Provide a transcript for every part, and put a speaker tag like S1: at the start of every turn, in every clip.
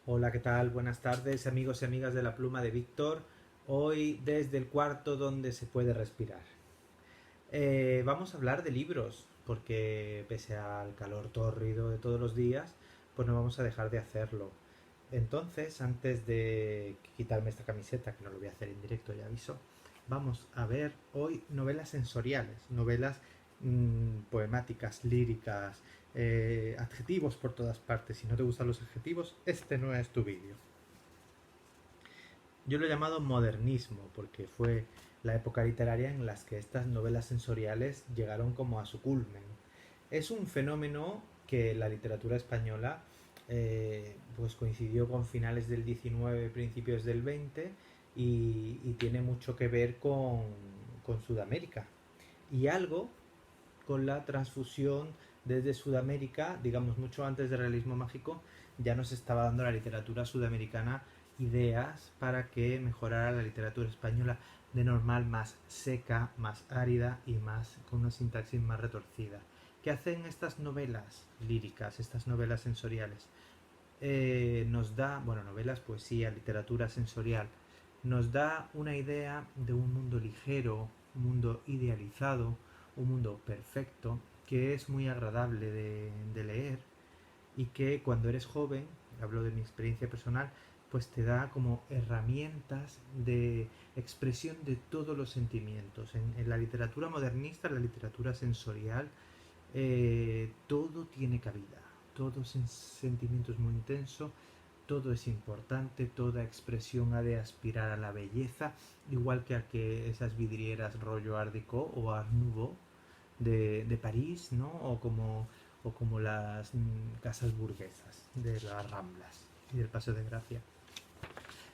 S1: Hola, ¿qué tal? Buenas tardes, amigos y amigas de la pluma de Víctor. Hoy desde el cuarto donde se puede respirar. Vamos a hablar de libros, porque pese al calor tórrido de todos los días, pues no vamos a dejar de hacerlo. Entonces, antes de quitarme esta camiseta, que no lo voy a hacer en directo, ya aviso, vamos a ver hoy novelas sensoriales, novelas poemáticas, líricas, adjetivos por todas partes. Si no te gustan los adjetivos, este no es tu vídeo. Yo lo he llamado modernismo porque fue la época literaria en la que estas novelas sensoriales llegaron como a su culmen. Es un fenómeno que la literatura española pues coincidió con finales del 19, principios del 20 y tiene mucho que ver con Sudamérica. Y algo con la transfusión desde Sudamérica, digamos mucho antes del realismo mágico, ya nos estaba dando la literatura sudamericana ideas para que mejorara la literatura española de normal más seca, más árida y más con una sintaxis más retorcida. ¿Qué hacen estas novelas líricas, estas novelas sensoriales? Nos da, bueno, novelas, poesía, literatura sensorial, nos da una idea de un mundo ligero, un mundo idealizado, un mundo perfecto, que es muy agradable de leer y que cuando eres joven, hablo de mi experiencia personal, pues te da como herramientas de expresión de todos los sentimientos. En la literatura modernista, en la literatura sensorial, todo tiene cabida, todo es un sentimiento es muy intenso, todo es importante, toda expresión ha de aspirar a la belleza, igual que a que esas vidrieras rollo Art Deco o Art Nouveau de París, ¿no? O como las casas burguesas de las Ramblas y del Paseo de Gracia.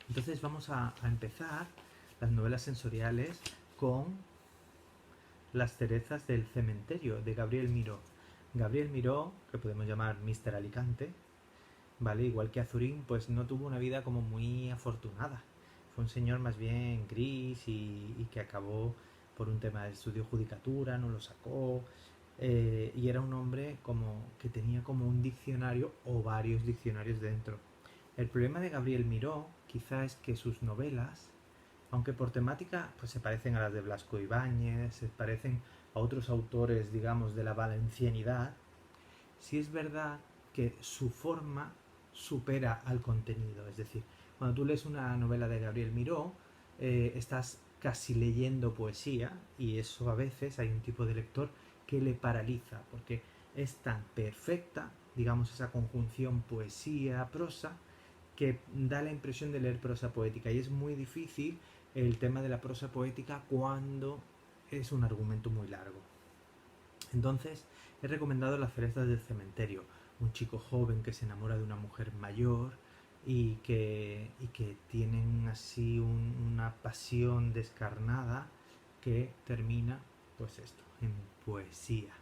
S1: Entonces vamos a empezar las novelas sensoriales con Las cerezas del cementerio de Gabriel Miró. Gabriel Miró, que podemos llamar Mr. Alicante, ¿vale? Igual que Azurín, pues no tuvo una vida como muy afortunada. Fue un señor más bien gris y que acabó por un tema de estudio judicatura, no lo sacó. Y era un hombre como que tenía como un diccionario o varios diccionarios dentro. El problema de Gabriel Miró quizá es que sus novelas, aunque por temática pues se parecen a las de Blasco Ibáñez, se parecen a otros autores, digamos, de la valencianidad, sí es verdad que su forma supera al contenido. Es decir, cuando tú lees una novela de Gabriel Miró, estás casi leyendo poesía y eso a veces hay un tipo de lector que le paraliza porque es tan perfecta, digamos, esa conjunción poesía-prosa, que da la impresión de leer prosa poética y es muy difícil el tema de la prosa poética cuando es un argumento muy largo. Entonces, he recomendado Las cerezas del cementerio, un chico joven que se enamora de una mujer mayor y que tienen así una pasión descarnada que termina, pues esto, en poesía.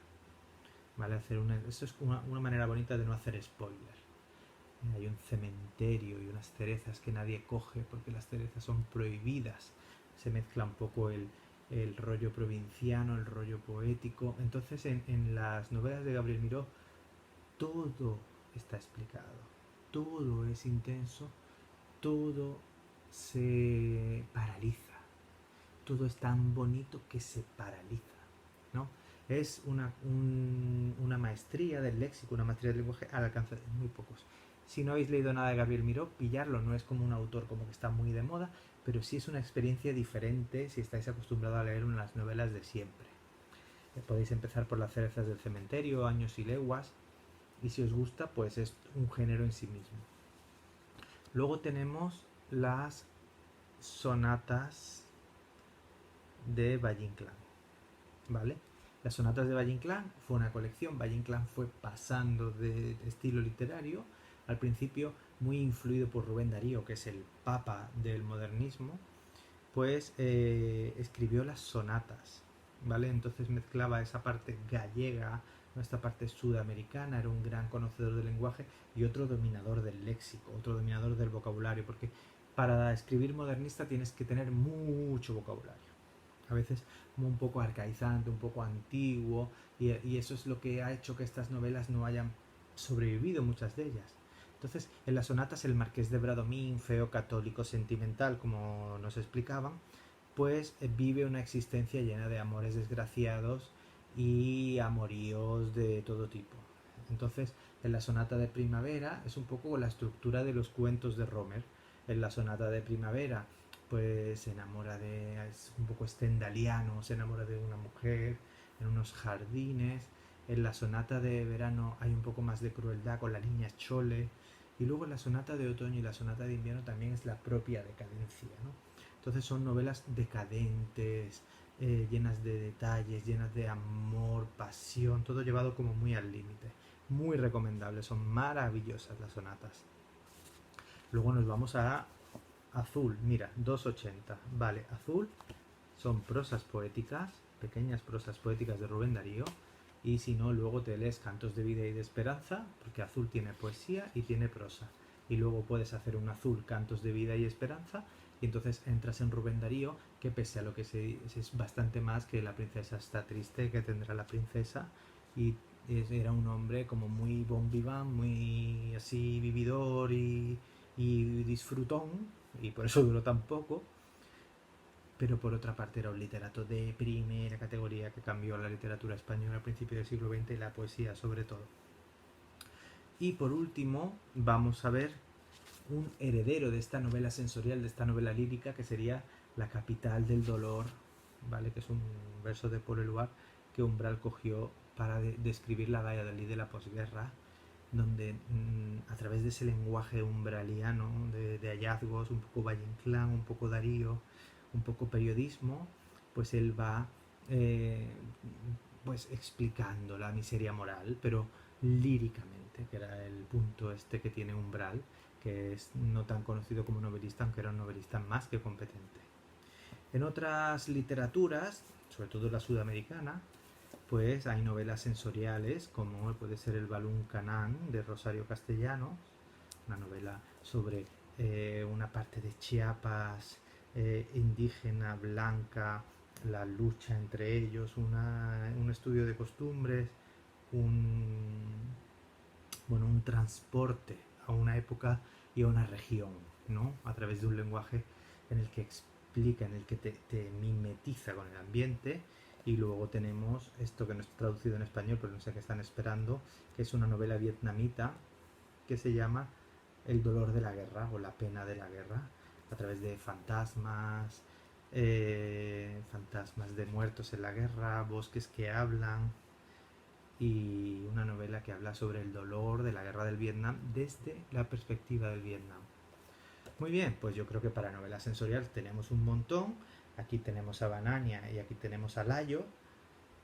S1: ¿Vale? Eso es una manera bonita de no hacer spoiler. Hay un cementerio y unas cerezas que nadie coge porque las cerezas son prohibidas. Se mezcla un poco el rollo provinciano, el rollo poético. Entonces en las novelas de Gabriel Miró todo está explicado. Todo es intenso, todo se paraliza. Todo es tan bonito que se paraliza, ¿no? Es una maestría del léxico, una maestría del lenguaje al alcance de muy pocos. Si no habéis leído nada de Gabriel Miró, pillarlo, no es como un autor como que está muy de moda, pero sí es una experiencia diferente si estáis acostumbrados a leer unas novelas de siempre. Podéis empezar por Las cerezas del cementerio, Años y leguas, y si os gusta, pues es un género en sí mismo. Luego tenemos las sonatas de Valle Inclán, ¿vale? Las sonatas de Valle Inclán fue una colección. Valle Inclán fue pasando de estilo literario, al principio muy influido por Rubén Darío, que es el papa del modernismo, pues escribió las sonatas, ¿vale? Entonces mezclaba esa parte gallega, esta parte sudamericana, era un gran conocedor del lenguaje y otro dominador del léxico, otro dominador del vocabulario, porque para escribir modernista tienes que tener mucho vocabulario, a veces como un poco arcaizante, un poco antiguo, y eso es lo que ha hecho que estas novelas no hayan sobrevivido, muchas de ellas. Entonces, en las sonatas el marqués de Bradomín, feo católico sentimental, como nos explicaban, pues vive una existencia llena de amores desgraciados y amoríos de todo tipo. Entonces, en la sonata de primavera es un poco la estructura de los cuentos de Romer. En la sonata de primavera, pues se enamora de, es un poco stendhaliano, se enamora de una mujer en unos jardines. En la sonata de verano hay un poco más de crueldad con la niña Chole. Y luego en la sonata de otoño y la sonata de invierno también es la propia decadencia, ¿no? Entonces son novelas decadentes, llenas de detalles, llenas de amor, pasión, todo llevado como muy al límite. Muy recomendable, son maravillosas las sonatas. Luego nos vamos a Azul, mira, 280. Vale, Azul son prosas poéticas, pequeñas prosas poéticas de Rubén Darío. Y si no, luego te lees Cantos de Vida y de Esperanza, porque Azul tiene poesía y tiene prosa. Y luego puedes hacer un Azul, Cantos de Vida y Esperanza, y entonces entras en Rubén Darío, que pese a lo que es bastante más que la princesa está triste, que tendrá la princesa, y era un hombre como muy bon vivant, muy así vividor y disfrutón, y por eso duró tan poco, pero por otra parte era un literato de primera categoría que cambió la literatura española a principios del siglo XX y la poesía sobre todo. Y por último vamos a ver un heredero de esta novela sensorial, de esta novela lírica, que sería La capital del dolor, ¿vale? Que es un verso de Paul Eluard que Umbral cogió para describir la Valladolid de la posguerra, donde a través de ese lenguaje umbraliano, de hallazgos, un poco Valle Inclán, un poco Darío, un poco periodismo, pues él va eh, pues explicando la miseria moral, pero líricamente, que era el punto este que tiene Umbral, que es no tan conocido como novelista, aunque era un novelista más que competente. En otras literaturas, sobre todo la sudamericana, pues hay novelas sensoriales como puede ser El Balún Canán de Rosario Castellanos, una novela sobre una parte de Chiapas indígena, blanca, la lucha entre ellos, un estudio de costumbres, un, bueno, un transporte a una época y a una región, ¿no? A través de un lenguaje en el que explica, en el que te mimetiza con el ambiente. Y luego tenemos esto que no está traducido en español, pero no sé qué están esperando, que es una novela vietnamita que se llama El dolor de la guerra o La pena de la guerra, a través de fantasmas, fantasmas de muertos en la guerra, bosques que hablan, y una novela que habla sobre el dolor de la guerra del Vietnam desde la perspectiva del Vietnam. Muy bien, pues yo creo que para novelas sensoriales tenemos un montón. Aquí tenemos a Banania y aquí tenemos a Layo.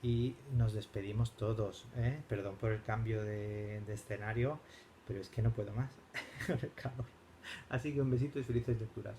S1: Y nos despedimos todos. ¿Eh? Perdón por el cambio de escenario, pero es que no puedo más con el calor. Así que un besito y felices lecturas.